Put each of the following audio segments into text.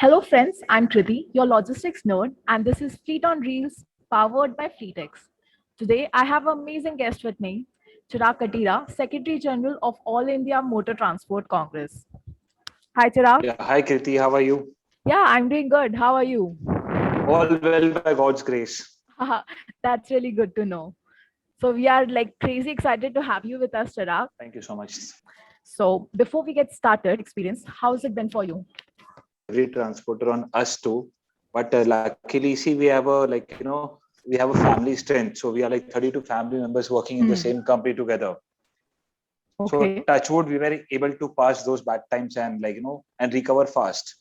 Hello, friends. I'm Kriti, your logistics nerd, and this is Fleet on Reels powered by FleetX. Today, I have an amazing guest with me, Chirag Katira, Secretary General of All India Motor Transport Congress. Hi, Chirag. Yeah, hi Kriti, how are you? Yeah, I'm doing good. How are you? All well by God's grace. That's really good to know. So, we are like crazy excited to have you with us, Chirag. Thank you so much. So, before we get started, experience, how's it been for you? Every transporter on us too. But luckily, see, we have a we have a family strength. So we are like 32 family members working in the Hmm. same company together. So Okay. touchwood, we were able to pass those bad times and and recover fast.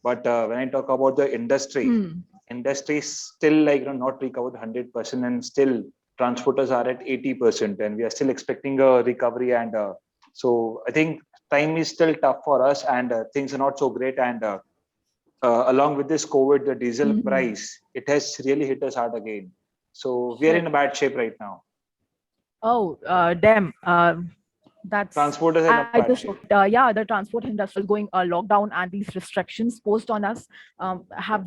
But when I talk about the Hmm. industry is still not recovered 100%, and still transporters are at 80%, and we are still expecting a recovery. And so I think time is still tough for us, and things are not so great. And along with this COVID, the diesel Hmm. price, it has really hit us hard again. So we are in Shit. a bad shape right now. Oh, damn. That's Transporters are in I a just bad hope shape. yeah, the transport industry going lockdown and these restrictions posed on us have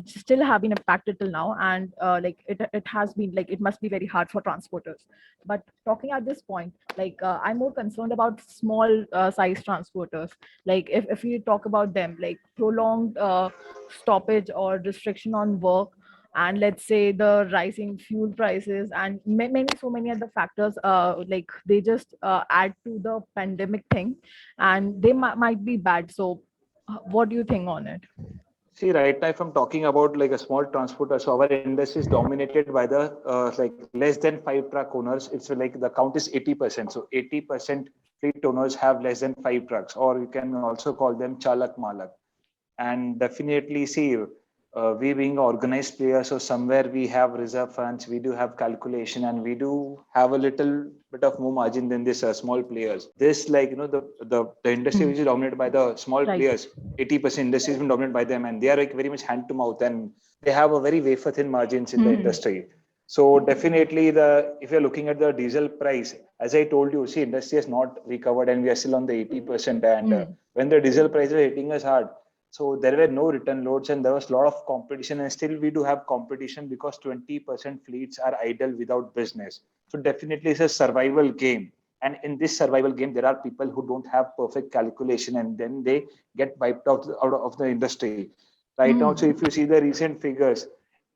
been impacted till now, and like it has been like it must be very hard for transporters. But talking at this point, like I'm more concerned about small size transporters. Like if we talk about them, like prolonged stoppage or restriction on work, and let's say the rising fuel prices and many so many other factors like they just add to the pandemic thing, and they might be bad. So what do you think on it? See, right now, if I'm talking about like a small transporter, so our industry is dominated by the like less than 5 truck owners. It's like the count is 80%. So 80% fleet owners have less than 5 trucks, or you can also call them Chalak Malak. And definitely, see, we being organized players, so somewhere we have reserve funds, we do have calculation, and we do have a little bit of more margin than this small players. This, the industry Hmm. which is dominated by the small Right. players, 80% industry has been dominated by them, and they are like very much hand to mouth, and they have a very wafer thin margins in the Hmm. industry. So definitely, the if you're looking at the diesel price, as I told you, see, industry has not recovered, and we are still on the 80%. And Hmm. when the diesel prices are hitting us hard, so there were no return loads, and there was a lot of competition, and still we do have competition because 20% fleets are idle without business. So definitely it's a survival game. And in this survival game, there are people who don't have perfect calculation, and then they get wiped out of the industry. Right now, so Hmm. if you see the recent figures,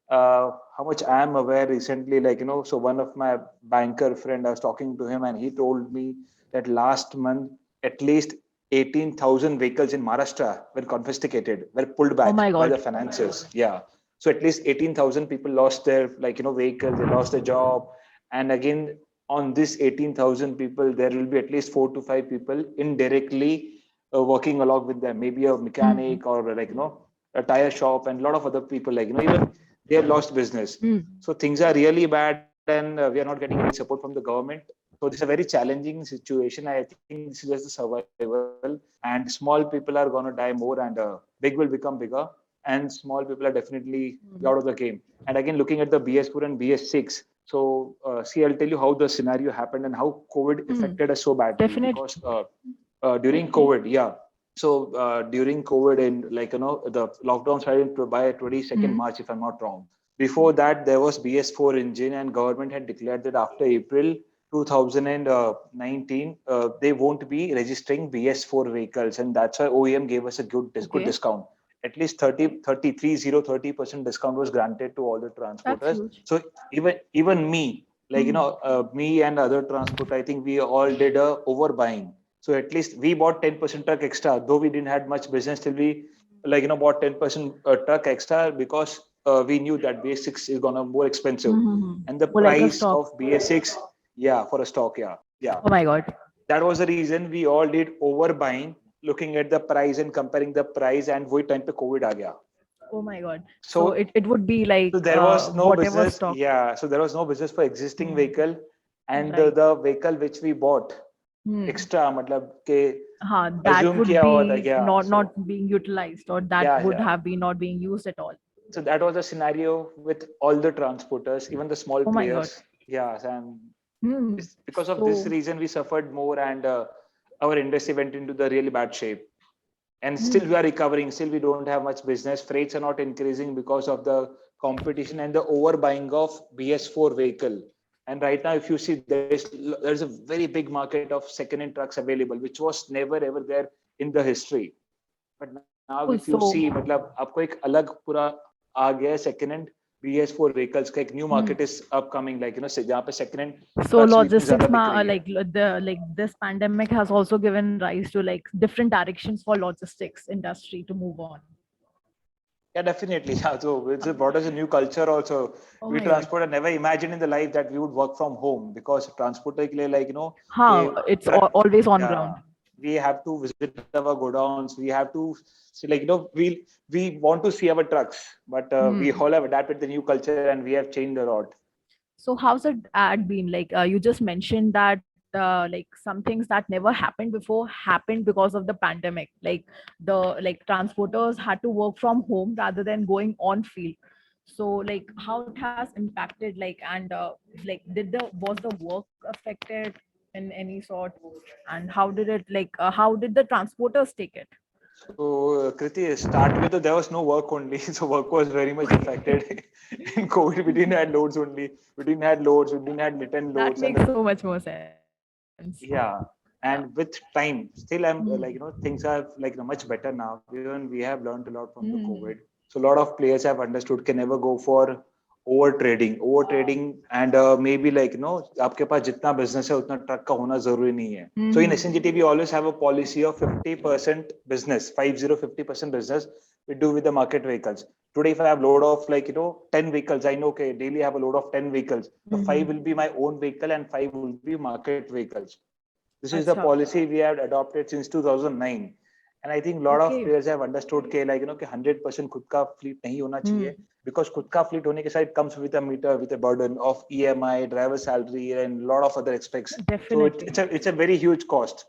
how much I am aware recently, so one of my banker friend, I was talking to him, and he told me that last month, at least 18,000 vehicles in Maharashtra were confiscated, were pulled Oh back my by the god. financiers. Yeah. So at least 18,000 people lost their, vehicles, they lost their job. And again, on this 18,000 people, there will be at least 4 to 5 people indirectly working along with them, maybe a Hmm. mechanic, or a tire shop, and a lot of other people, even they have lost business. Hmm. So things are really bad, and we are not getting any support from the government. So this is a very challenging situation. I think this is just the survival, and small people are going to die more, and big will become bigger, and small people are definitely out of the game. And again, looking at the BS4 and BS6, so see, I'll tell you how the scenario happened and how COVID Hmm. affected us so badly. Definitely. Because during COVID, yeah. So during COVID, in the lockdown started by 22nd Hmm. March, if I'm not wrong. Before that, there was BS4 engine, and government had declared that after April 2019, they won't be registering BS4 vehicles, and that's why OEM gave us a good Okay. discount. At least 30% discount was granted to all the That's transporters. huge. So even me, Hmm. me and other transport, I think we all did a overbuying. So at least we bought 10% truck extra, though we didn't had much business till we bought 10% truck extra, because we knew that BS6 is gonna more expensive, Hmm. and the Or like a price stock. of BS6, yeah, for a stock, yeah, yeah. Oh my god. That was the reason we all did overbuying, looking at the price and comparing the price, and वही time पे COVID आ गया. Oh my god. So So it would be so like there was no whatever business, stock. yeah. So there was no business for existing Hmm. vehicle, and Right. the vehicle which we bought Hmm. extra, मतलब के That assume would किया हुआ था, be yeah. not So being utilized, or that yeah, would yeah. have been not being used at all. So that was the scenario with all the transporters, even the small Oh my god. players. Yeah, and Hmm. it's because of this So reason we suffered more, and our industry went into the really bad shape. and still we are recovering. Still we don't have much business. Freights are not increasing because of the competition and the overbuying of BS4 vehicle. And right now, if you see, there's a very big market of second-hand trucks available, which was never ever there in the history. But now, if Oh, you see, so मतलब आपको एक अलग पूरा आ गया है second-hand BS4 vehicles का एक new hmm. market is upcoming, like जहाँ पे second-hand So trucks भी इतनी logistics ज़्यादा बिक रही है. like this pandemic has also given rise to like different directions for logistics industry to move on. Yeah, definitely. Yeah, so it's brought us a new culture also. Oh We my God. transporter never imagined in the life that we would work from home, because transporter के लिए, like It's truck, always on yeah, ground. we have to visit our godowns. We have to see, like we want to see our trucks, but we all have adapted the new culture and we have changed a lot. So how's it ad been? Like you just mentioned that like some things that never happened before happened because of the pandemic. Like the like transporters had to work from home rather than going on field. So like how it has impacted like and like was the work affected in any sort, and how did it like how did the transporters take it? So, Kriti, start with there was no work only, so work was very much affected. In COVID, we didn't have loads only. We didn't have loads. We didn't have written That loads, and makes so much more sense. yeah. Yeah. And with time, still I'm Mhm. things are much better now. Even we have learned a lot from the Mhm. COVID. So a lot of players have understood can never go for over trading, and maybe आपके पास जितना business है उतना truck का होना जरूरी नहीं है. So in Mhm. SNGT we always have a policy of 50% business, 50% business we do with the market vehicles. Today if I have load of 10 vehicles, I know okay daily I have a load of 10 vehicles. So 5 will be my own vehicle and 5 will be market vehicles. This is the Acha. policy we have adopted since 2009. And I think a lot of Okay. players have understood कि 100% खुद का fleet नहीं होना चाहिए, because खुद का fleet होने के साथ it comes with a meter, with a burden of EMI, driver salary, and a lot of other aspects. So Definitely. it's a very huge cost.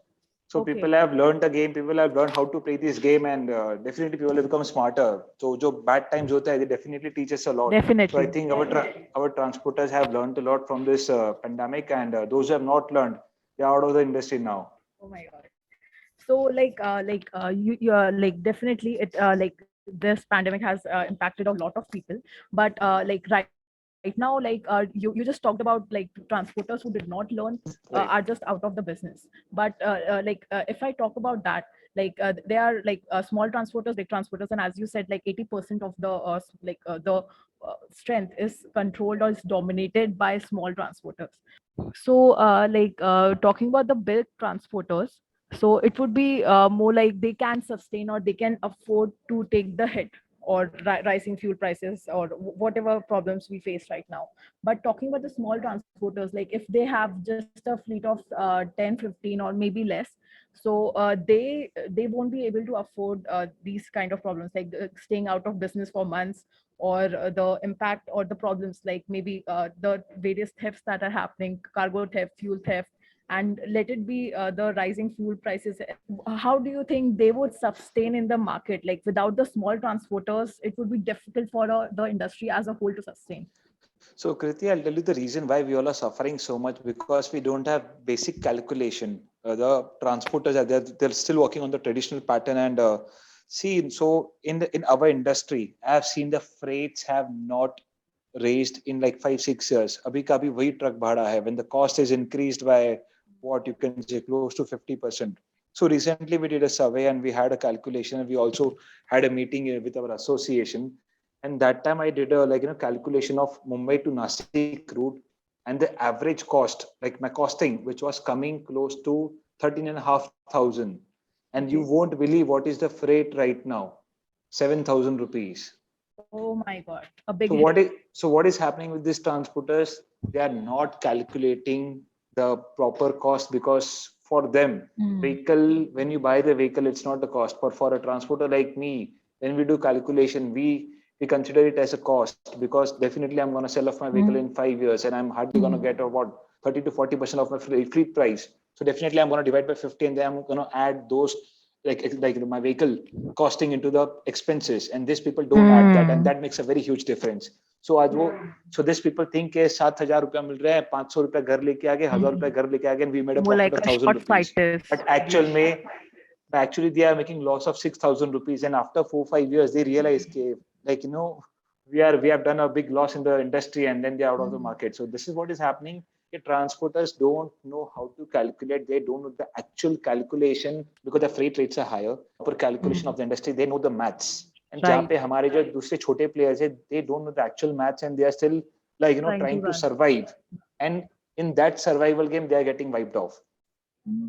So Okay. people have learned the game. People have learned how to play this game, and definitely people have become smarter. So जो bad times होता है, they definitely teach us a lot. So I Definitely. think our transporters have learned a lot from this pandemic, and those who have not learned, they're out of the industry now. Oh my God. So you're like definitely it like this pandemic has impacted a lot of people, but like right now you just talked about like transporters who did not learn are Right. just out of the business. But if I talk about that, they are like small transporters, big transporters, and as you said, like 80% of the the strength is controlled or is dominated by small transporters. So, talking about the big transporters, so it would be more like they can sustain or they can afford to take the hit or rising fuel prices or whatever problems we face right now. But talking about the small transporters, like if they have just a fleet of 10, 15 or maybe less, so they won't be able to afford these kind of problems like staying out of business for months or the impact or the problems like maybe the various thefts that are happening, cargo theft, fuel theft, and let it be the rising fuel prices. How do you think they would sustain in the market? Like without the small transporters, it would be difficult for the industry as a whole to sustain. So, Kriti, I'll tell you the reason why we all are suffering so much, because we don't have basic calculation. The transporters are they're still working on the traditional pattern, and see. So in our industry, I have seen the freights have not raised in like 5-6 years. अभी का अभी वही truck भाड़ा है, when the cost is increased by what you can say close to 50%. So recently we did a survey and we had a calculation, and we also had a meeting with our association. And that time I did a calculation of Mumbai to Nasik route, and the average cost, like my costing, which was coming close to 13,500. And you Okay. won't believe what is the freight right now, 7,000 rupees. Oh my God, a big So hit. what is happening with these transporters? They are not calculating the proper cost, because for them, vehicle, when you buy the vehicle, it's not the cost. But for a transporter like me, when we do calculation, we consider it as a cost, because definitely I'm going to sell off my vehicle in 5 years, and I'm hardly going to get about 30 to 40% of my fleet price. So definitely I'm going to divide by 50, and then I'm going to add those like my vehicle costing into the expenses, and these people don't add that, and that makes a very huge difference. So आज वो so these people think के 7,000 रुपया मिल रहा है, 500 रुपया घर लेके आ गए, 1,000 रुपया घर लेके आ गए, and we made a More profit like of a 1,000 short rupees. fighters. But actual में actually they are making loss of 6,000 rupees, and after 4-5 years they realize like we have done a big loss in the industry, and then they're out of the market. So this is what is happening. The transporters don't know how to calculate. They don't know the actual calculation because the freight rates are higher. For calculation of the industry, they know the maths. And जहाँ Right. पे हमारे जो दूसरे छोटे players है, they don't know the actual maths, and they are still like trying to run. survive. And in that survival game, they are getting wiped off.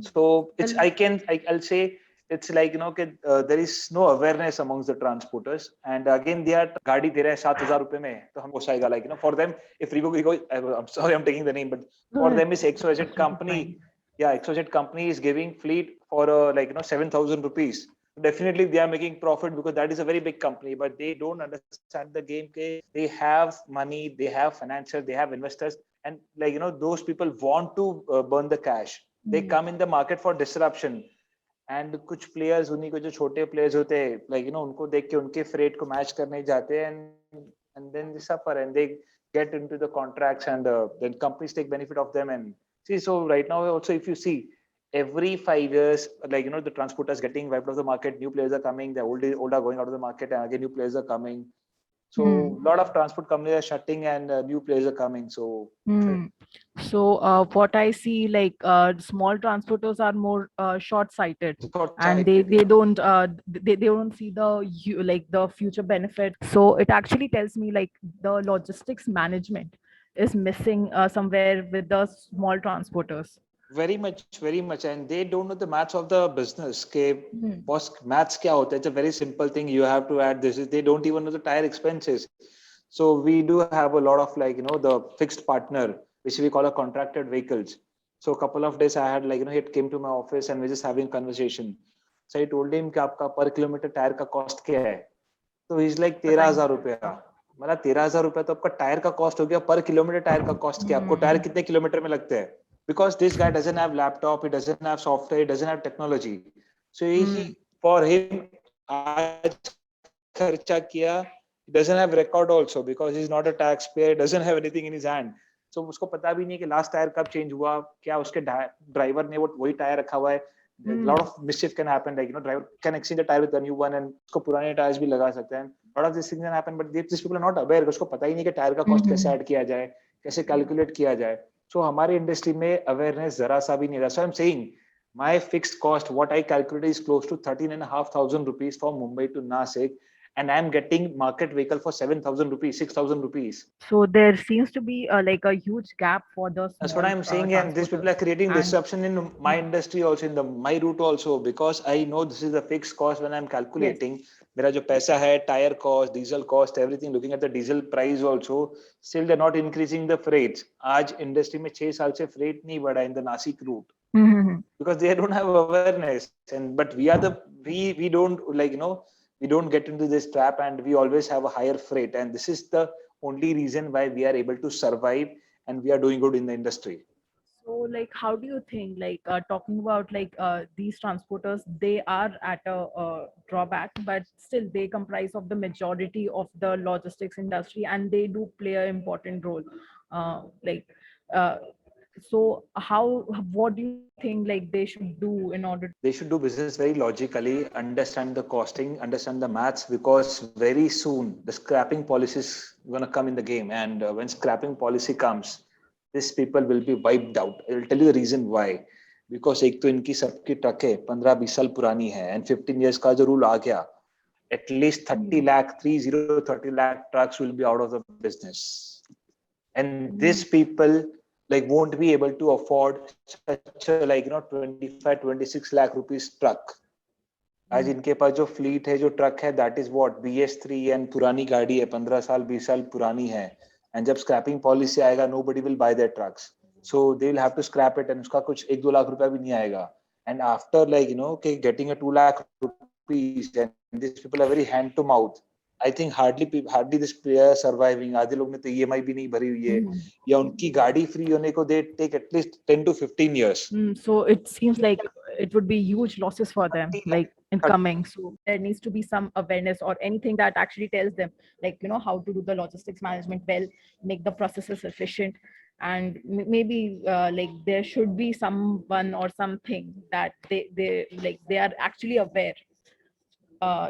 So it's I'll say it's like there is no awareness amongst the transporters, and again they are गाड़ी दे रहा है 7,000 रुपए में, तो हम पोसाएगा, like for them, if Rigo, I'm sorry I'm taking the name, but for them is XYZ company, XYZ company is giving fleet for 7,000 rupees. Definitely they are making profit because that is a very big company, but they don't understand the game. They have money, they have financial, they have investors, and those people want to burn the cash. They come in the market for disruption. And कुछ players, उन्हीं को जो छोटे players होते हैं, उनको देख के उनके freight को match करने जाते हैं, and then they suffer and they get into the contracts, and then companies take benefit of them. And see, so right now also, if you see, every 5 years, the transporters getting wiped off the market, new players are coming, the old are going out of the market, and again new players are coming. So a lot of transport companies are shutting, and new players are coming. So So what I see, like small transporters are more short-sighted, and they don't they don't see the future benefit. So it actually tells me like the logistics management is missing somewhere with the small transporters. Very much, and they don't know the maths of the business. Boss, maths kya hota hai? It's a very simple thing. You have to add this. They don't even know the tire expenses. So we do have a lot of the fixed partner, which we call a contracted vehicles. So a couple of days I had he came to my office and we're just having conversation. So I told him कि आपका per kilometer tire का cost क्या है? So he's like 13,000 रुपया. मतलब 13,000 रुपया तो आपका टायर का कॉस्ट हो गया, पर किलोमीटर टायर का कॉस्ट क्या? आपको टायर कितने किलोमीटर में लगते हैं? Because this guy doesn't have laptop, he doesn't have software, he doesn't have technology. So he for him आज खर्चा किया, he doesn't have record also because he's not a taxpayer, he doesn't have anything in his hand. So उसको पता भी नहीं कि last tyre कब change हुआ, क्या उसके ड्राइवर ने वही टायर रखा हुआ है. A lot of mischief can happen, driver can exchange the tire with a new one, and उसको पुराने टायर्स भी लगा सकते हैं. A lot of these things can happen, but these people are not aware. उसको पता ही नहीं कि टायर का कॉस्ट कैसे ऐड किया जाए, कैसे कैलकुलेट किया जाए. So हमारे इंडस्ट्री में अवेयरनेस जरा सा भी नहीं रहा. So I'm saying my fixed cost, what I calculated, is close to 13,500 rupees from Mumbai to Nashik, and I'm getting market vehicle for 7,000 rupees, 6,000 rupees. So there seems to be like a huge gap for the That's what I'm saying, and these people are creating disruption in my industry also, in my route also, because I know this is a fixed cost when I'm calculating. मेरा जो पैसा है, tire cost, diesel cost, everything, looking at the diesel price also, still they're not increasing the freights. आज industry में 6 साल से freight नहीं बढ़ा in the Nashik route. Because they don't have awareness, but we don't we don't get into this trap, and we always have a higher freight, and this is the only reason why we are able to survive and we are doing good in the industry. So like how do you think, like talking about like these transporters, they are at a drawback, but still they comprise of the majority of the logistics industry, and they do play an important role. Like so what do you think like they should do in order? They should do business very logically, understand the costing, understand the maths, because very soon the scrapping policy is going to come in the game, and when scrapping policy comes, these people will be wiped out. I will tell you the reason why. Because एक तो इनकी सबकी ट्रकें 15-20 साल पुरानी है, and 15 years का जो rule आ गया, at least 30 lakh trucks will be out of the business, and these people won't be able to afford such a 25-26 lakh rupees truck. आज इनके पास जो fleet है, जो truck है, that is what BS3, and पुरानी गाड़ी है, 15 साल 20 साल पुरानी है, and जब scrapping policy आएगा, nobody will buy their trucks, so they will have to scrap it, and उसका कुछ 1-2 लाख रुपया भी नहीं आएगा. And after getting a 2 lakh rupees, and these people are very hand to mouth. I think hardly this player surviving. आधे लोग ने तो EMI भी नहीं भरी हुई है, या उनकी गाड़ी free होने को they take at least 10 to 15 years. So it seems like it would be huge losses for them, like in coming. So there needs to be some awareness or anything that actually tells them, how to do the logistics management well, make the processes efficient. and maybe like there should be someone or something that they are actually aware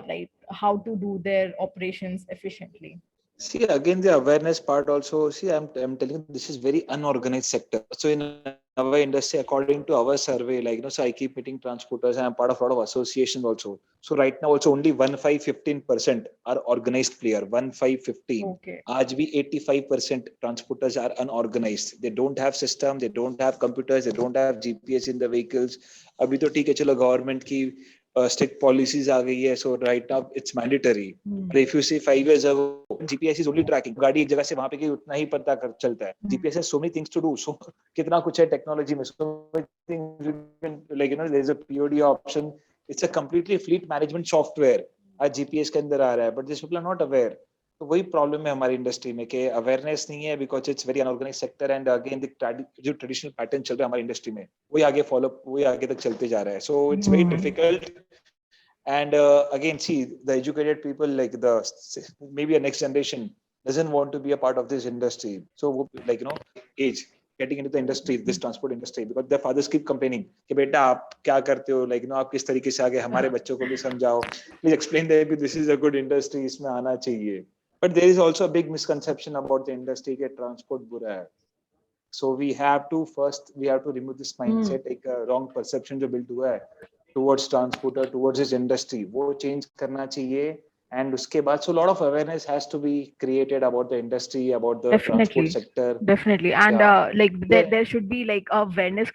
like how to do their operations efficiently. See, again, the awareness part also. See, I'm telling you, this is very unorganized sector. So in our industry, according to our survey, so I keep meeting transporters and I'm part of a lot of associations also. So right now, also only 15% are organized player. 15. Okay. आज भी 85% transporters are unorganized. They don't have system, they don't have computers, they don't have GPS in the vehicles. अभी तो ठीक है चलो government की strict policies आ गई है. So right now it's mandatory. But if you see 5 years ago, GPS is only tracking. गाड़ी एक जगह से वहां पे गई उतना ही पता कर चलता है. GPS has so many things to do. So कितना कुछ है टेक्नोलॉजी में. So many things you can, like there's a POD option. It's a completely fleet management software. आज GPS के अंदर आ रहा है. But these people are not aware. तो वही प्रॉब्लम है हमारी इंडस्ट्री में कि अवेयरनेस नहीं है because it's very unorganised sector and again जो ट्रेडिशनल पैटर्न चल रहा है हमारी इंडस्ट्री में वही आगे फॉलो वही आगे तक चलते जा रहा है. So it's very difficult. And again, see, the educated people, like maybe a next generation, doesn't want to be a part of this industry. So, age getting into the industry, this transport industry, because their fathers keep complaining कि बेटा आप क्या करते हो, आप किस तरीके से आगे हमारे बच्चों को भी समझाओ. Please explain them कि this is a good industry, इसमें आना चाहिए. But there is also a big misconception about the industry कि transport बुरा है. So we have to remove this mindset, एक wrong perception जो build हुआ है towards transporter, towards this industry, वो change करना चाहिए. And उसके बाद, so a lot of awareness has to be created about the industry, about the transport sector. Definitely. And Yeah. there should be like awareness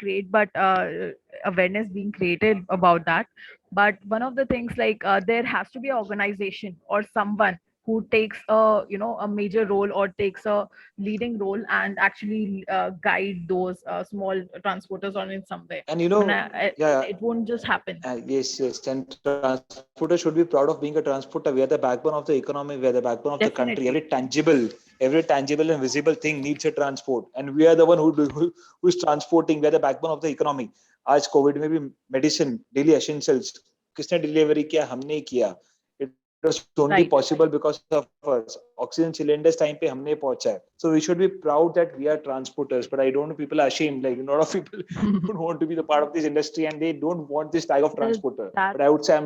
awareness being created about that. But one of the things, like there has to be an organization or someone who takes a major role or takes a leading role and actually guide those small transporters on in some way. And It won't just happen. Yes. And transporter should be proud of being a transporter. We are the backbone of the economy. We are the backbone of the country. Every tangible and visible thing needs a transport. And we are the one who is transporting. We are the backbone of the economy. आज Covid में भी medicine daily essentials किसने delivery किया? हमने ही किया. It was only possible because of us. Oxygen cylinders time पे हमने पहुंचा है. So we should be proud that we are transporters. But I don't know, people are ashamed. Like a lot of people don't want to be the part of this industry and they don't want this tag of transporter. But I would say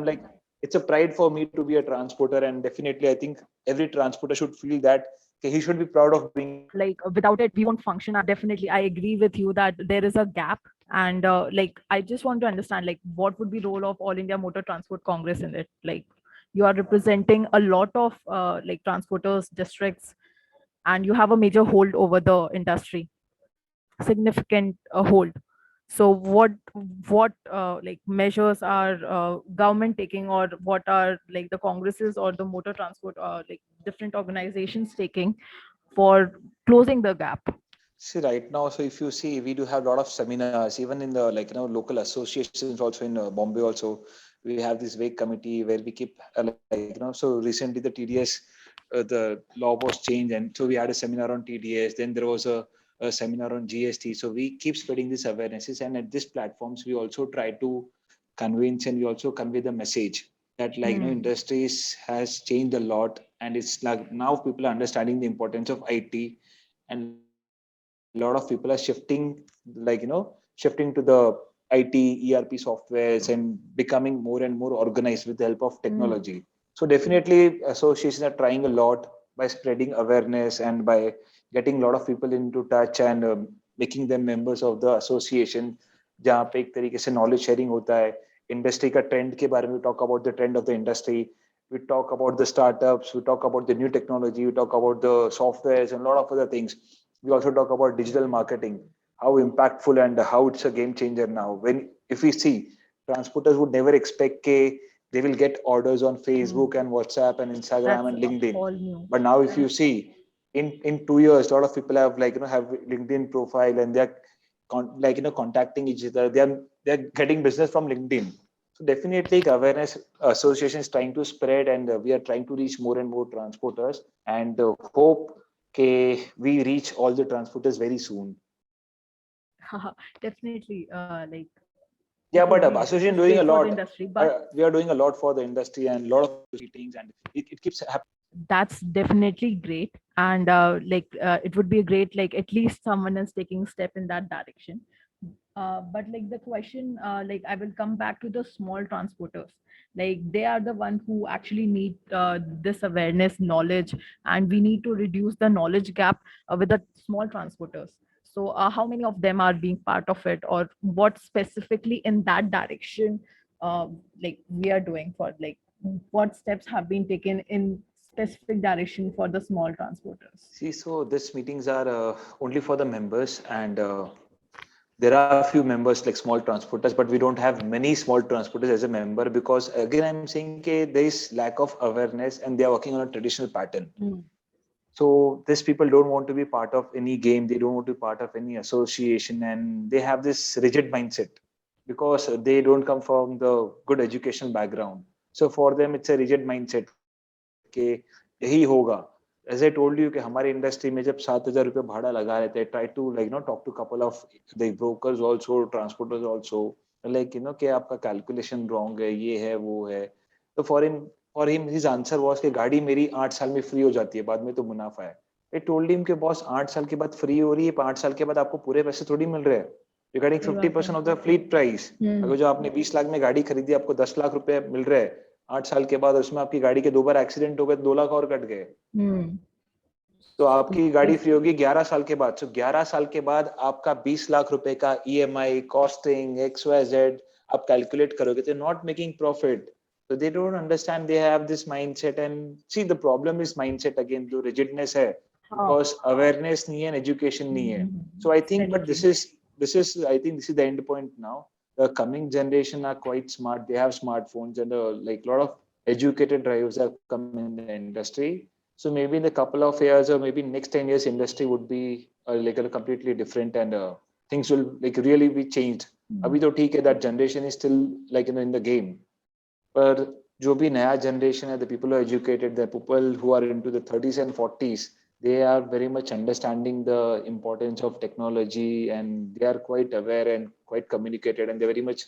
it's a pride for me to be a transporter, and definitely I think every transporter should feel that he should be proud of being. Like without it we won't function. Definitely I agree with you that there is a gap. And like I just want to understand, like what would be role of All India Motor Transport Congress in it? Like you are representing a lot of like transporters districts, and you have a major hold over the industry, significant hold. So what like measures are government taking, or what are like the congresses or the motor transport like different organizations taking for closing the gap? See, right now, so if you see, we do have a lot of seminars, even in the local associations, also in Bombay. Also, we have this wake committee where we keep So recently, the TDS, the law was changed, and so we had a seminar on TDS. Then there was a seminar on GST. So we keep spreading these awarenesses, and at these platforms, we also try to convince and we also convey the message that industries has changed a lot, and it's like now people are understanding the importance of IT, and a lot of people are shifting to the IT ERP softwares and becoming more and more organized with the help of technology. So definitely associations are trying a lot by spreading awareness and by getting a lot of people into touch and making them members of the association, जहाँ पे एक तरीके से knowledge sharing होता है. Industry का trend के बारे में talk about the trend of the industry. We talk about the startups, we talk about the new technology, we talk about the softwares and a lot of other things. We also talk about digital marketing, how impactful and how it's a game changer now. If we see, transporters would never expect they will get orders on Facebook and WhatsApp and Instagram and LinkedIn. But now if you see, in 2 years, a lot of people have have LinkedIn profile and they're contacting each other. They're getting business from LinkedIn. So definitely awareness association is trying to spread, and we are trying to reach more and more transporters, and hope we reach all the transporters very soon. Definitely but association doing a lot. We are doing a lot for the industry and a lot of meetings, and it keeps happening. That's definitely great. And it would be a great, like at least someone is taking step in that direction. But like the question, like I will come back to the small transporters. Like they are the one who actually need this awareness, knowledge, and we need to reduce the knowledge gap with the small transporters. So how many of them are being part of it, or what specifically in that direction, like we are doing for, like what steps have been taken in specific direction for the small transporters? See, so these meetings are only for the members, and there are a few members like small transporters, but we don't have many small transporters as a member because again, I'm saying there is lack of awareness and they are working on a traditional pattern. Mm. So these people don't want to be part of any game. They don't want to be part of any association, and they have this rigid mindset because they don't come from the good educational background. So for them, it's a rigid mindset कि यही होगा. As I told you कि हमारे industry में जब 7,000 रुपये भाड़ा लगा रहे थे, try to like talk to couple of the brokers also, transporters also, like कि आपका calculation wrong है, ये है वो है. तो for him his answer was कि गाड़ी मेरी 8 साल में फ्री हो जाती है, बाद में तो मुनाफा है. I told him कि बॉस 8 साल के बाद फ्री हो रही है, 5 साल के बाद आपको पूरे पैसे थोड़ी मिल रहे हैं. Regarding 50% of the fleet price. अगर जो आपने 20 लाख में गाड़ी खरीदी, आपको 10 लाख रुपए मिल रहे हैं 8 साल के बाद, उसमें आपकी गाड़ी के 2 बार एक्सीडेंट हो गए, 2 लाख और कट गए. तो आपकी गाड़ी फ्री होगी 11 साल के बाद. So 11 साल के बाद आपका 20 लाख रुपए का EMI, कॉस्टिंग, XYZ आप कैलकुलेट करोगे तो not making profit. So they don't understand, they have this mindset, and see the problem is mindset again, जो rigidness है because awareness नहीं है, education नहीं है. So I think, but this is I think this is the end point now. The coming generation are quite smart. They have smartphones and like a lot of educated drivers have come in the industry. So maybe in a couple of years or maybe next 10 years, industry would be like a completely different, and things will like really be changed. अभी तो ठीक है, that generation is still like in the game. पर जो भी नया generation है, the people who are educated, the people who are into the 30s and 40s, they are very much understanding the importance of technology, and they are quite aware and quite communicated, and they very much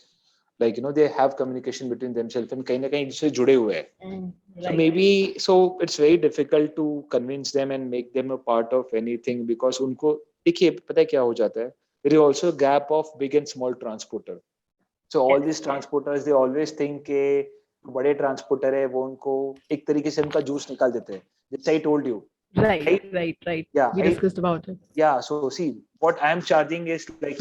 like they have communication between themselves and कहीं ना कहीं इससे जुड़े हुए हैं. So maybe it's very difficult to convince them and make them a part of anything because उनको देखिए पता है क्या हो जाता है, there is also a gap of big and small transporter. So all these transporters, they always think के बड़े transporter है वो उनको एक तरीके से उनका जूस निकाल देते हैं. Just I told you. Right. Yeah, We discussed about it. Yeah, so see, what I'm charging is like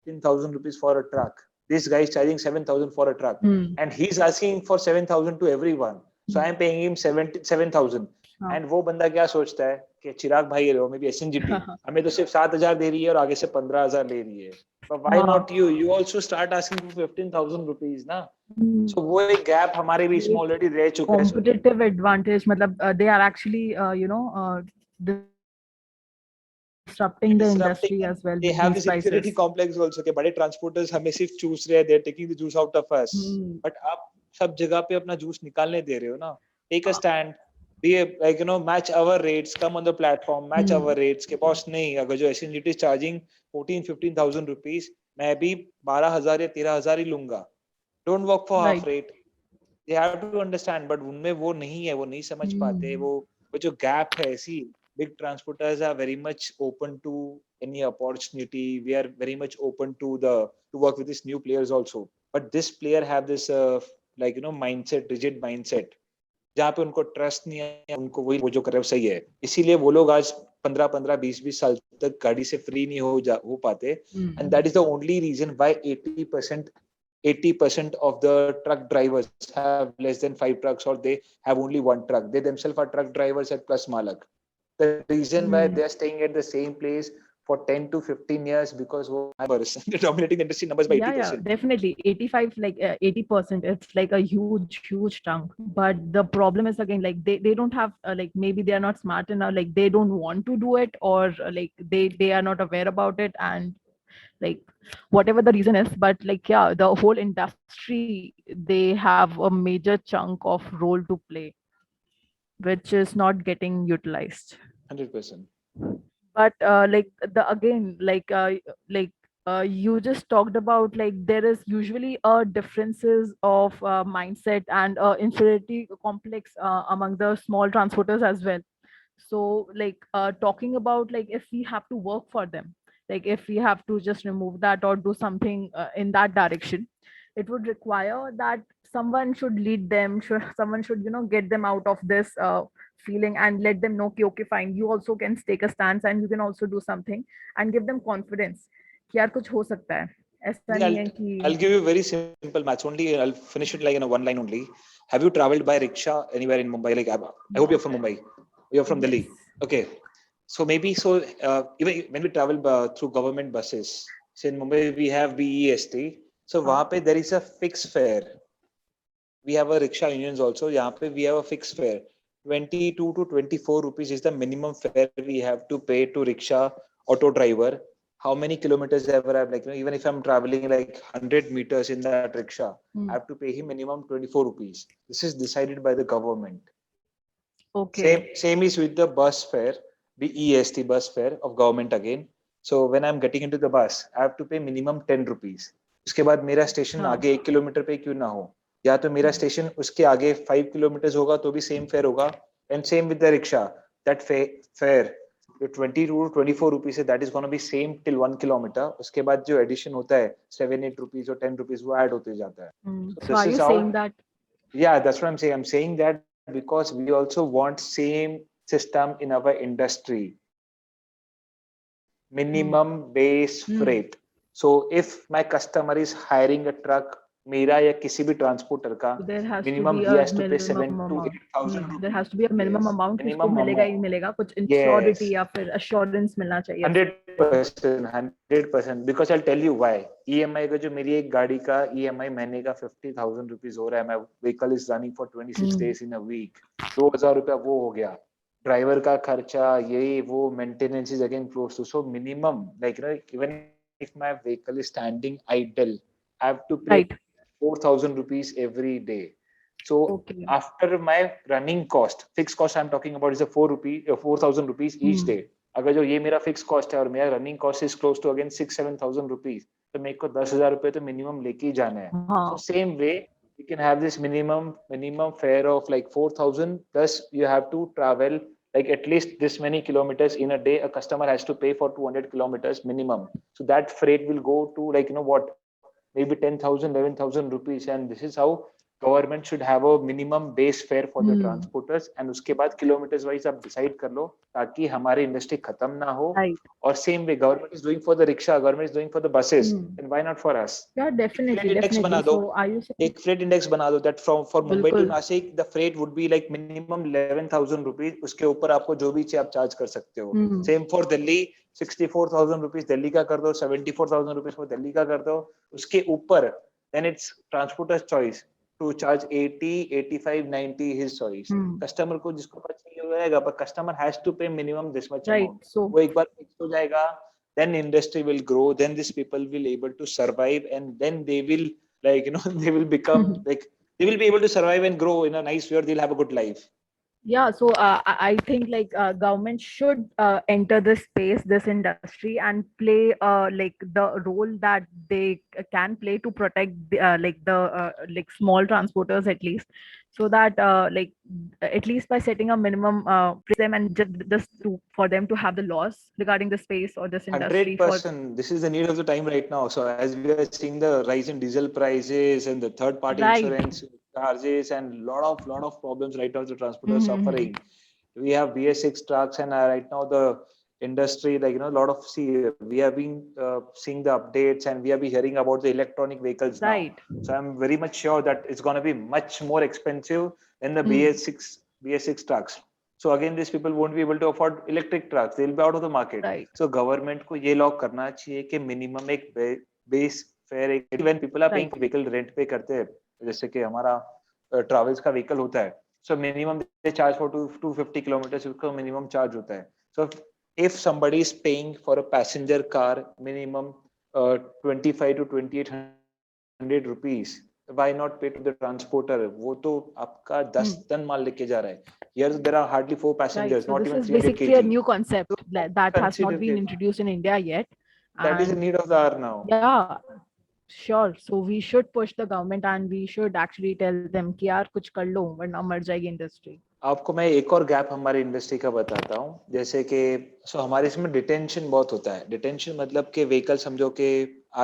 15,000 rupees for a truck. This guy is charging 7,000 for a truck, and he's asking for 7,000 to everyone. So I'm paying him 7,000. And वो बंदा क्या सोचता है कि चिराग भाई है, may be SNGT हमें तो सिर्फ 7,000 दे रही है और आगे से 15,000 ले रही है. But why not you? You also start asking for 15,000 rupees, ना? So वो एक gap हमारे बीच में already रह चुका है. Competitive advantage, मतलब they are actually disrupting the industry as well. They have this inferiority complex also कि बड़े transporters हमें सिर्फ चूस रहे हैं, they're taking the juice out of us. But आप सब जगह पे अपना जूस निकालने दे रहे हो ना. Take a stand, be like match our rates, come on the platform, match our rates. के boss नहीं, अगर जो SNGT is charging 14,000-15,000 rupees, मैं भी 12,000 या 13,000 ही लूंगा. Don't work for half rate. They have to understand, but उनमें वो नहीं है, वो नहीं समझ पाते. वो जो gap है, see, big transporters are very much open to any opportunity. We are very much open to work with these new players also. But this player have this mindset, rigid mindset, जहाँ पे उनको trust नहीं है, उनको वो जो कर रहे हो सही है. इसीलिए वो लोग आज 15-15, 20-20 साल तक गाड़ी से free नहीं हो पाते. And that is the only reason why 80% of the truck drivers have less than 5 trucks, or they have only 1 truck. They themselves are truck drivers at plus Malak. The reason why they are staying at the same place for 10 to 15 years because they're dominating the industry numbers by 80%. Yeah, definitely 85, like 80%. It's like a huge chunk. But the problem is again, like they don't have like maybe they are not smart enough, like they don't want to do it, or like they are not aware about it, and like whatever the reason is. But like yeah, the whole industry, they have a major chunk of role to play, which is not getting utilized. 100%. But like the again like You just talked about like there is usually a differences of mindset and inferiority complex among the small transporters as well. So like talking about like if we have to work for them, like if we have to just remove that or do something in that direction, it would require that someone should lead them, someone should get them out of this feeling and let them know कि, okay fine, you also can take a stance and you can also do something, and give them confidence कि यार कुछ हो सकता है, ऐसा Yeah, नहीं है I'll कि give you a very simple maths. Only I'll finish it like in a one line only. Have you traveled by rickshaw anywhere in Mumbai? Like I hope you're from Mumbai. You're from yes. Delhi. Okay. So maybe even when we travel through government buses, say in Mumbai we have BEST. So वहाँ पे there is a fixed fare. We have a rickshaw unions also. यहाँ पे we have a fixed fare. 22 to 24 rupees is the minimum fare we have to pay to rickshaw auto driver. How many kilometers ever I've like, even if I'm traveling like 100 meters in that rickshaw, I have to pay him minimum 24 rupees. This is decided by the government. Okay. Same is with the bus fare, the EST bus fare of government again. So when I'm getting into the bus, I have to pay minimum 10 rupees. उसके बाद मेरा station हाँ. आगे 1 kilometre पे क्यों ना हो, या तो मेरा स्टेशन उसके आगे 5 किलोमीटर होगा तो भी सेम फेयर होगा. And same with the rickshaw, that fair 22 to 24 rupees है, that is going to be same till 1 kilometer. उसके बाद जो एडिशन होता है 7-8 rupees or 10 rupees वो ऐड होते जाता है. So So this are you is how. saying that? Yeah, that's what I'm saying. I'm saying that because we also want same system in our industry. Minimum base freight. So if my customer is hiring a truck, मेरा या किसी भी transporter का, So there has to minimum be he a has to pay minimum 7 to amount. 8,000 There rupees. has to be a minimum Yes, amount कि इसको minimum मिलेगा ही amount. मिलेगा, कुछ Yes, इंश्योरिटी या फिर assurance मिलना चाहिए उसको. 100%, 100%. Because I'll tell you why. EMI का जो मेरी एक गाड़ी का EMI महीने का 50,000 rupees हो रहा है, my vehicle is running for 26 days in a week. 2,000 रुपया वो हो गया. ड्राइवर का खर्चा, ये वो maintenance is again close to. So minimum like even if my vehicle is standing idle, I have to pay Right. 4,000 rupees every day. So Okay. after my running cost, fixed cost I'm talking about is a 4,000 rupees each day. अगर जो ये मेरा fix cost है और मेरा running cost is close to again 6-7,000 rupees, तो मेरे को 10,000 रुपए तो मिनिमम लेके ही जाना है. So same way you can have this minimum fare of like 4,000 plus you have to travel like at least this many kilometers in a day. A customer has to pay for 200 kilometers minimum. So that freight will go to like what, maybe 10,000, 11,000 rupees. And this is how government should have a minimum base fare for the transporters. And उसके बाद kilometers wise आप decide कर लो ताकि हमारी industry खत्म ना हो. Right. और same way government is doing for the rickshaw, government is doing for the buses, and why not for us? Yeah, definitely, Index बना definitely. दो. So are you saying? एक freight index बना दो that from for Mumbai to बिल्कुल. Nashik the freight would be like minimum 11,000 rupees. उसके ऊपर आपको जो भी चाहिए आप चार्ज कर सकते हो. Same for Delhi, 64,000 rupees Delhi का कर दो, 74,000 rupees for दिल्ली का कर दो. उसके ऊपर then it's transporter's choice to charge 80, 85, 90 his choice. Customer को जिसको पता चाहिए हो जाएगा, but customer has to pay minimum this much Right. amount. So वो एक बार fix हो जाएगा, then industry will grow, then these people will able to survive, and then they will like they will become like they will be able to survive and grow in a nice way, or they'll have a good life. yeah, so I think like government should enter this space, this industry, and play like the role that they can play to protect like the like small transporters at least, so that like at least by setting a minimum them and just for them to have the laws regarding the space or this industry. 100%. This is the need of the time right now. So as we are seeing the rise in diesel prices and the third party Right. insurance charges and lot of problems right now, the transporters suffering. We have BS6 trucks, and right now the industry, like a lot of we have been seeing the updates, and we have been hearing about the electronic vehicles Right. now. So I'm very much sure that it's going to be much more expensive than the BS6 trucks. So again, these people won't be able to afford electric trucks. They'll be out of the market. Right. So government को ये lock करना चाहिए कि minimum एक base fare, when people are paying for vehicle rent पे करते हैं, जैसे कि हमारा travels का vehicle होता है, so minimum they charge for 250 kilometers, उसका minimum charge होता है. So if somebody is paying for a passenger car minimum 25 to 2,800 rupees, why not pay to the transporter? वो तो आपका 10 टन माल लेके जा रहा है. Here there are hardly 4 passengers, right. So not this even is 300 basically a kg. new concept that has not been introduced in India yet. That is the And need of the hour now. yeah, sure. So we should push the government and we should actually tell them कि यार कुछ कर लो वरना मर जाएगी industry. आपको मैं एक और गैप हमारी इंडस्ट्री का बताता हूँ, जैसे कि हमारे इसमें डिटेंशन बहुत होता है. डिटेंशन मतलब कि व्हीकल समझो कि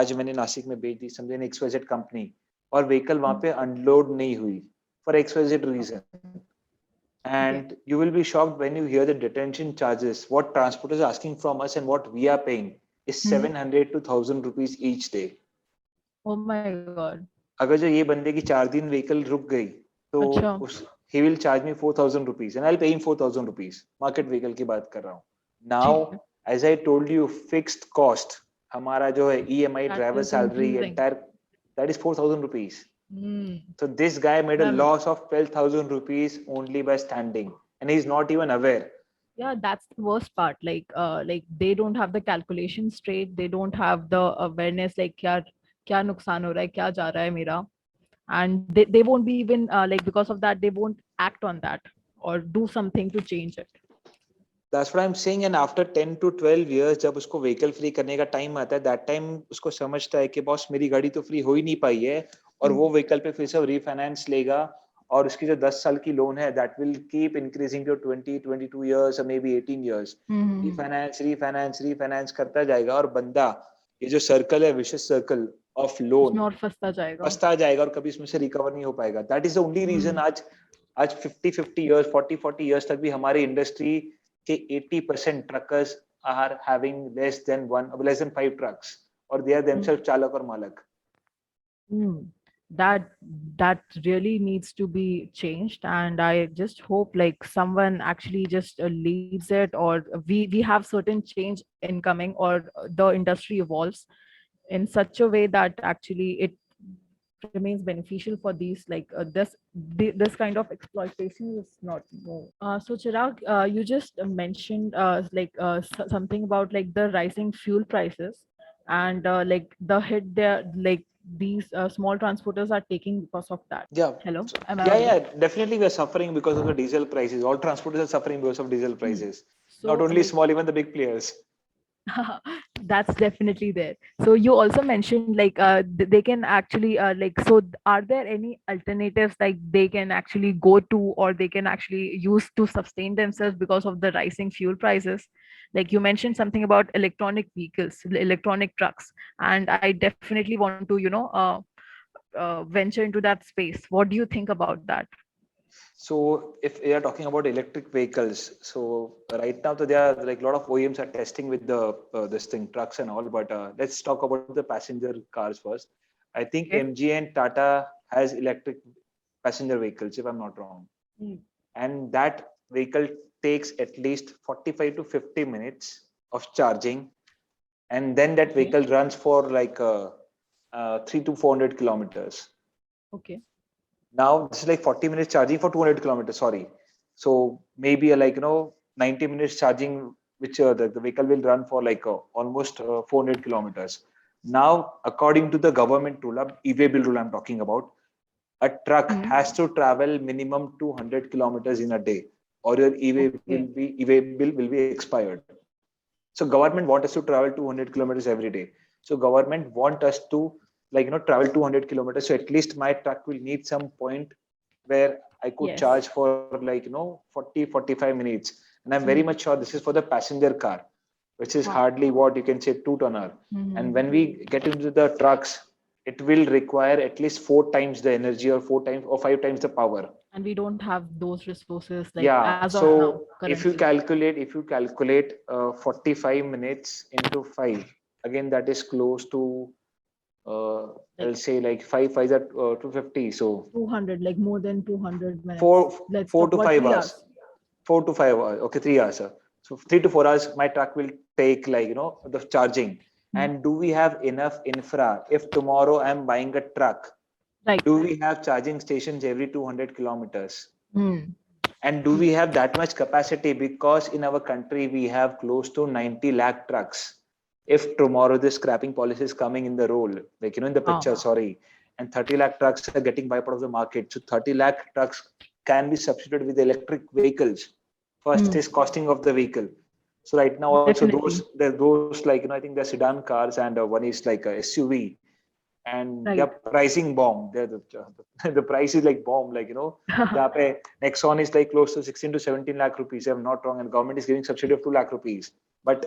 आज मैंने नासिक में भेज दी, समझे XYZ कंपनी, और व्हीकल वहां पे अनलोड नहीं हुई for XYZ reason, Okay. and you will be shocked when you hear the detention charges. What transport is asking from us and what we are paying is 700 to 1000 rupees each day. Oh my God. अगर जो ये बंदे की 4 दिन vehicle रुक गई तो अच्छा. उस he will charge me 4000 rupees and I'll pay him 4000 rupees. Market vehicle की बात कर रहा हूँ. Now, ठीक है. as I told you, fixed cost हमारा जो है EMI, That driver is salary, increasing. entire, that is 4000 rupees. Hmm. So this guy made a Um, loss of 12,000 rupees only by standing, and he's not even aware. Yeah, that's the worst part. Like they don't have the calculation straight. They don't have the awareness. Like क्या नुकसान हो रहा है, क्या जा रहा है मेरा, and they won't be even like because of that they won't act on that or do something to change it. That's what I'm saying. And after 10 to 12 years, जब उसको व्हीकल फ्री करने का टाइम आता है, that time उसको समझता है कि बॉस मेरी गाड़ी तो फ्री हो ही नहीं पाई है, और वो व्हीकल पे फिर से रीफाइनेंस लेगा, और उसकी जो 10 साल की लोन है that will keep increasing to 20, 22 years or maybe 18 years. Refinance करता जाएगा, और बंदा ये जो सर्कल है, विशियस सर्कल ऑफ लोन, उसमें और फंसता जाएगा और कभी इसमें से रिकवर नहीं हो पाएगा. That is the only reason आज 50 years 40 years तक भी हमारी इंडस्ट्री के 80% truckers are having less than 5 trucks, or they are themselves चालक और मालक. that that really needs to be changed, and I just hope like someone actually just leads it, or we have certain change incoming, or the industry evolves in such a way that actually it remains beneficial for these like this kind of exploitation is not more. So Chirag, you just mentioned something about like the rising fuel prices, and like the hit there like these small transporters are taking because of that. Yeah. Hello, So, am I audible? yeah, definitely we are suffering because of the diesel prices. All transporters are suffering because of diesel prices. Not So only like small, even the big players. that's definitely there. So you also mentioned like they can actually are there any alternatives like they can actually go to or they can actually use to sustain themselves because of the rising fuel prices? Like you mentioned something about electronic vehicles, electronic trucks, and I definitely want to venture into that space. What do you think about that? So if we are talking about electric vehicles, so right now, so there are like a lot of OEMs are testing with the this thing trucks and all. But let's talk about the passenger cars first. I think Okay. MG and Tata has electric passenger vehicles, if I'm not wrong, and that vehicle takes at least 45 to 50 minutes of charging, and then that Okay. vehicle runs for like 3 to 400 kilometers. Okay. Now this is like 40 minutes charging for 200 kilometers. Sorry. So maybe 90 minutes charging, which the vehicle will run for like almost 400 kilometers. Now, according to the government rule, e-way bill rule I'm talking about, a truck has to travel minimum 200 kilometers in a day, or your e-way bill will be expired. So government want us to travel 200 kilometers every day. So government want us to travel 200 kilometers. So at least my truck will need some point where I could Yes. charge for 40, 45 minutes. And I'm very much sure this is for the passenger car, which is hardly what you can say 2 tonner. And when we get into the trucks, it will require at least 4 times the energy, or 4 times or 5 times the power. And we don't have those resources like Yeah. as of now So if you currently. calculate 45 minutes into 5, again that is close to I'll say like 5 5 are 250. So 200, like more than 200 minutes. four Let's four talk to about 5 3 hours. hours. 4 to 5 hours. Okay, 3 hours. Sir. So 3 to 4 hours, my truck will take the charging. And do we have enough infra? If tomorrow I'm buying a truck, Right. do we have charging stations every 200 kilometers? Hmm. And do we have that much capacity? Because in our country, we have close to 90 lakh trucks. If tomorrow the scrapping policy is coming in the role, like, in the picture, sorry, and 30 lakh trucks are getting wiped out of the market. So 30 lakh trucks can be substituted with electric vehicles. First is costing of the vehicle. So right now also Definitely. those like, I think they're sedan cars, and one is like a SUV, and they're Right. pricing bomb. The price is like bomb, like, जहाँ पे Nexon is like close to 16 to 17 lakh rupees, if I'm not wrong, and government is giving subsidy of 2 lakh rupees. But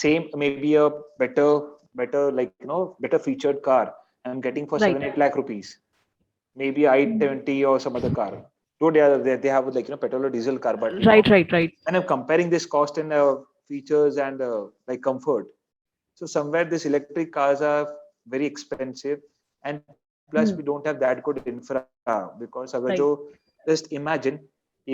same, maybe a better like, better featured car I'm getting for Right. 7-8 lakh rupees. Maybe i20 or some other car. Though they have like, petrol or diesel car, but Right, right, right. when I'm comparing this cost and features and like comfort, so somewhere these electric cars are very expensive, and plus we Hmm. don't have that good infra, because अगर जो Right. just imagine,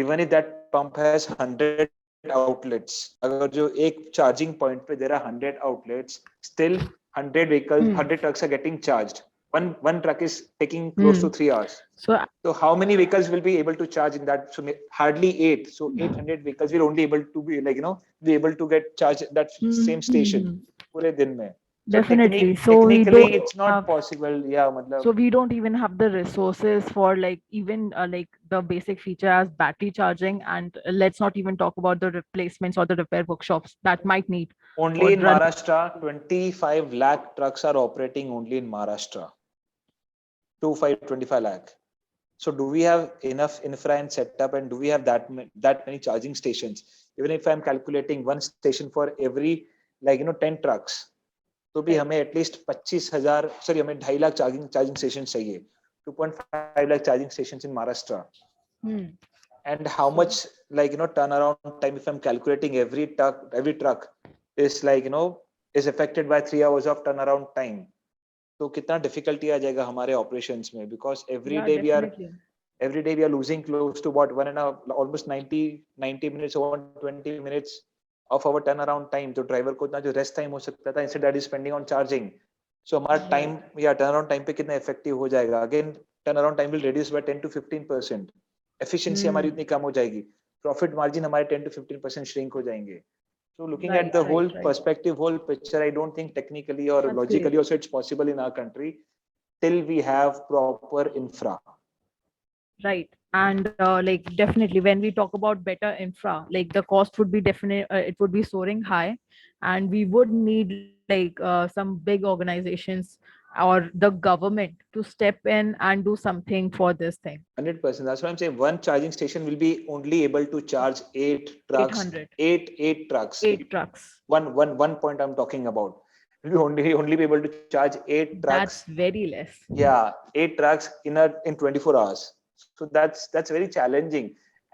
even if that pump has 100 outlets, अगर जो एक charging point पे there are 100 outlets, still 100 vehicles, Hmm. 100 trucks are getting charged. One truck is taking close to Hmm. 3 hours. So, So how many vehicles will be able to charge in that? So hardly 8. So 800 vehicles will only able to be like, be able to get charged at that same station hmm, पूरे दिन में. So definitely. So we technically don't it's not have, possible. Yeah, so मतलब we don't even have the resources for like even like the basic feature as battery charging, and let's not even talk about the replacements or the repair workshops that might need only for in run. Maharashtra, 25 lakh trucks are operating only in Maharashtra. 25 lakh. So do we have enough infra and setup, and do we have that many charging stations? Even if I'm calculating one station for every like 10 trucks, तो भी Right. हमें at least 25,000, sorry हमें 2.5 lakh charging station चाहिए. 2.5 lakh charging stations in Maharashtra. Hmm. And how So much like turnaround time, if I'm calculating every truck is like is affected by 3 hours of turnaround time. तो कितना difficulty आ जाएगा हमारे operations में, because yeah, definitely. every day we are losing close to what, almost 90 minutes or 120 minutes of our turnaround time. तो driver को इतना जो rest time हो सकता था, instead that is spending on charging. So हमारा Right. टाइम या turnaround time पे कितना इफेक्टिव हो जाएगा. Again turnaround time will reduce by 10 to 15%. Efficiency हमारी Hmm. उतनी कम हो जाएगी. प्रॉफिट मार्जिन हमारे 10 to 15% श्रिंक हो जाएंगे. So looking at Right, the right, whole right. perspective, whole picture, I don't think technically or That's great. logically also it's possible in our country till we have proper infra. Right. And like definitely when we talk about better infra, like the cost would be definitely it would be soaring high, and we would need like some big organizations or the government to step in and do something for this thing. 100%. That's what I'm saying. One charging station will be only able to charge 8 trucks, 800, eight trucks. 8 trucks. One point I'm talking about. Will only be able to charge 8 trucks. That's very less. Yeah, 8 trucks in 24 hours. So that's very challenging.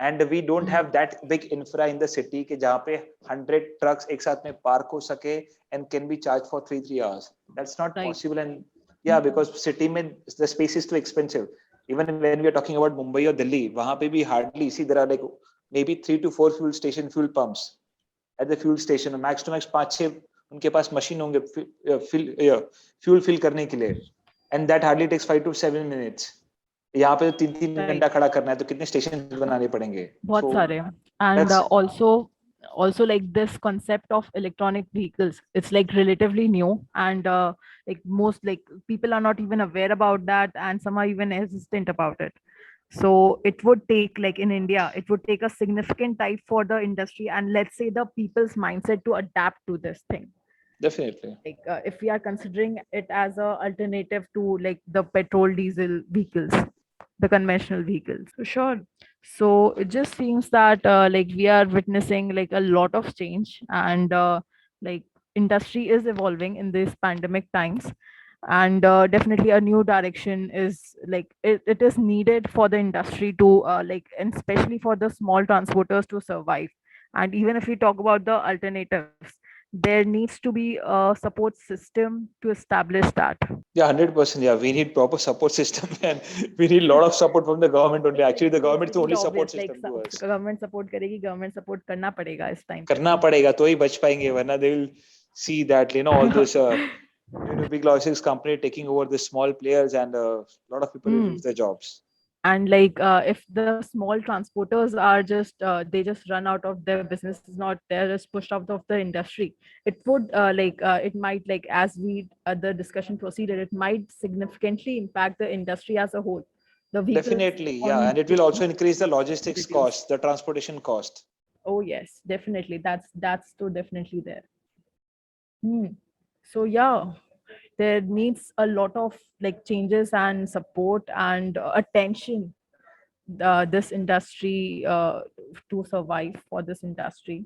And we don't Mm. have that big infra in the city कि जहाँ पे 100 trucks एक साथ में park हो सके and can be charged for 3 hours. That's not Right. possible. And yeah, because city में the space is too expensive. Even when we are talking about Mumbai or Delhi, वहाँ पे भी hardly see there are like maybe 3 to 4 fuel pumps at the fuel station. Max to max 5-6 उनके पास machine होंगे fuel fill करने के लिए. And that hardly takes 5 to 7 minutes. यहाँ पे 3 घंटा Right. खड़ा करना है, तो कितने स्टेशन बनाने पड़ेंगे. बहुत So सारे. And that's also like this concept of electronic vehicles, it's like relatively new, and like most like people are not even aware about that, and some are even hesitant about it. So it would take like in India, it would take a significant time for the industry and let's say the people's mindset to adapt to this thing. definitely. Like if we are considering it as a alternative to like the petrol diesel vehicles, the conventional vehicles. So sure. So it just seems that like we are witnessing like a lot of change, and like industry is evolving in these pandemic times, and definitely a new direction is like it is needed for the industry to like, and especially for the small transporters to survive. And even if we talk about the alternatives, there needs to be a support system to establish that. Yeah, 100%. Yeah, we need proper support system and we need a lot of support from the government only. Actually, the It's government is the very only obvious support like system to us. government support करेगी, government support करना पड़ेगा इस time पे करना तो. पड़ेगा तो ही बच पाएंगे, वरना they will see that all this big logistics company taking over the small players, and a lot of people will Hmm. lose their jobs. And like if the small transporters are just they just run out of their business is not they're just pushed out of the industry, it would like it might like as we the discussion proceeded, it might significantly impact the industry as a whole. The vehicles Definitely, yeah, on and it will also increase the logistics reduce. cost, the transportation cost. Oh yes, definitely. That's so definitely there. Hmm. So yeah, there needs a lot of like changes and support and attention this industry to survive for this industry.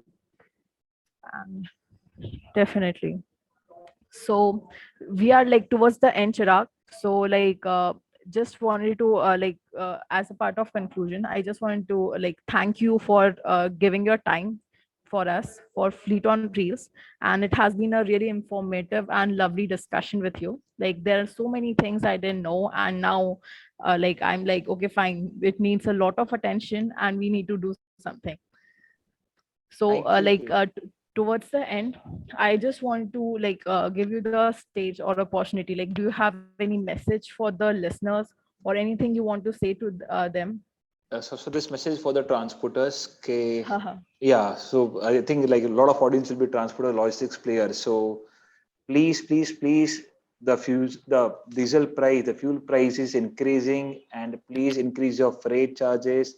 And definitely. So we are like towards the end, Chirag. So like just wanted to as a part of conclusion, I just wanted to like thank you for giving your time for us for Fleet on Reels, and it has been a really informative and lovely discussion with you. Like there are so many things I didn't know, and now like I'm like okay, fine. It needs a lot of attention, and we need to do something. So Thank you. towards the end, I just want to like give you the stage or opportunity. Like do you have any message for the listeners or anything you want to say to them? So this message for the transporters, okay, Haha. yeah. So I think like a lot of audience will be transporter logistics players. So please, the diesel price, the fuel price is increasing, and please increase your freight charges.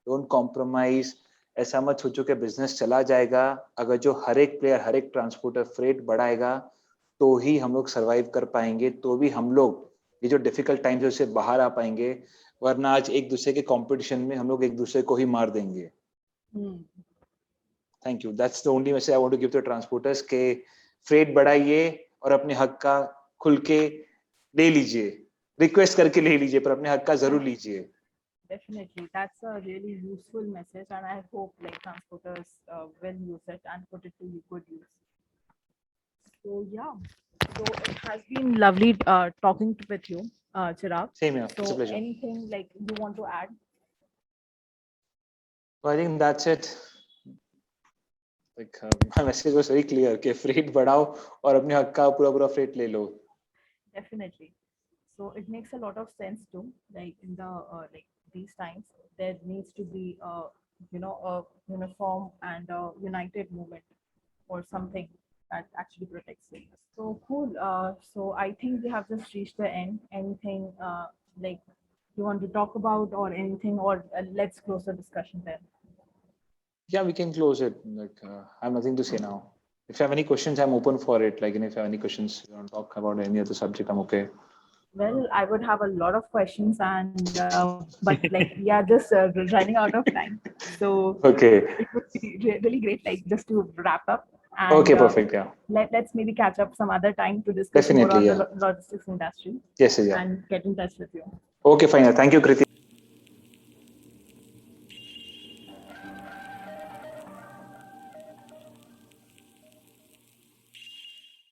Don't compromise. ऐसा मत सोचो कि business चला जाएगा. अगर जो हर एक player, हर एक ट्रांसपोर्टर फ्रेट बढ़ाएगा, तो ही हम लोग सरवाइव कर पाएंगे, तो भी हम लोग ये जो डिफिकल्ट टाइम्स है उससे बाहर आ पाएंगे. वरना आज एक दूसरे के कंपटीशन में हम लोग एक दूसरे को ही मार देंगे. Hmm. Thank you. That's the only message I want to give to transporters के फ्रेट बढ़ाइए और अपने हक का खुल के ले लीजिए. रिक्वेस्ट करके ले लीजिए, पर अपने हक का जरूर लीजिए. Definitely, that's a really useful message, and I hope like transporters will use it and put it to good use. So yeah, so it has been lovely talking with you, Chirag. Same here. It's a So pleasure. anything like you want to add? So I think that's it. Like my message was very clear कि freight बढ़ाओ और अपने हक का पूरा पूरा freight ले लो. Definitely. So it makes a lot of sense too. Like in the like these times, there needs to be a uniform and a united movement or something that actually protects it. So cool. So I think we have just reached the end. Anything like you want to talk about or anything, or let's close the discussion then. Yeah, we can close it. Like I have nothing to say now. If you have any questions, I'm open for it. Like, and if you have any questions, you want to talk about any other subject, I'm okay. Well, I would have a lot of questions, and but like we are just running out of time. So Okay. it would be really great, like just to wrap up. And Okay, perfect. Yeah. let's maybe catch up some other time to discuss more Definitely. on the Yeah. logistics industry Yes. Yeah. and get in touch with you. Okay, fine. Thank you, Kriti.